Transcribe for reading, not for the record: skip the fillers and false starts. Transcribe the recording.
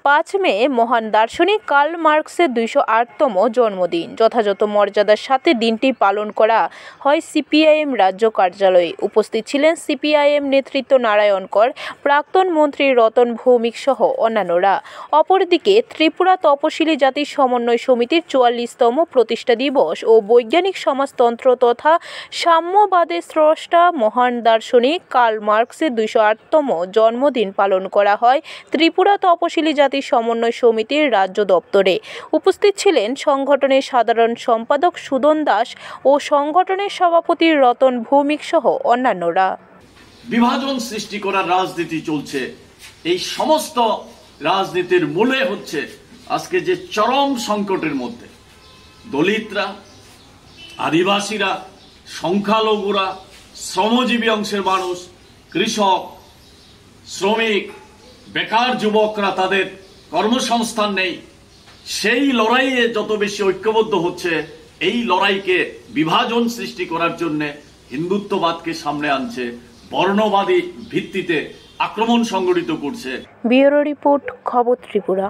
5 মে মহান দার্শনিক কার্ল মার্কসের 208তম জন্মদিন। যথাযথ মর্যাদার সাথে দিনটি পালন করা হয় সিপিআইএম রাজ্য কার্যালয়ে। উপস্থিত ছিলেন সিপিআইএম নেতৃত্ব নারায়ণ কর, প্রাক্তন মন্ত্রী রতন ভৌমিক সহ অন্যান্যরা। অপরদিকে ত্রিপুরা তপশিলি জাতি সমন্বয় সমিতির 44তম প্রতিষ্ঠা দিবস ও বৈজ্ঞানিক সমাজতন্ত্র তথা সাম্যবাদের স্রষ্টা মহান দার্শনিক কার্ল মার্কসের 208তম জন্মদিন পালন করা হয় ত্রিপুরা তপশিলি জাতি সমন্বয় সমিতির রাজ্য দপ্তরে। উপস্থিত ছিলেন সংগঠনের সাধারণ সম্পাদক সুদন দাস ও সংগঠনের সভাপতি রতন ভৌমিক সহ অন্যান্যরা। বিভাজন সৃষ্টি করার রাজনীতি চলছে। এই সমস্ত রাজনীতির মূলে হচ্ছে আজকে যে চরম সংকটের মধ্যে দলিতরা, আদিবাসীরা, সংখ্যালঘুরা, শ্রমজীবী অংশের মানুষ, কৃষক, শ্রমিক, বেকার যুবকরা, তাদের কর্মসংস্থান নেই। সেই লড়াইয়ে যত বেশি ঐক্যবদ্ধ হচ্ছে, এই লড়াইকে বিভাজন সৃষ্টি করার জন্য হিন্দুত্ববাদকে সামনে আনছে, বর্ণবাদী ভিত্তিতে আক্রমণ সংগঠিত করছে। ব্যুরো রিপোর্ট, খবর ত্রিপুরা।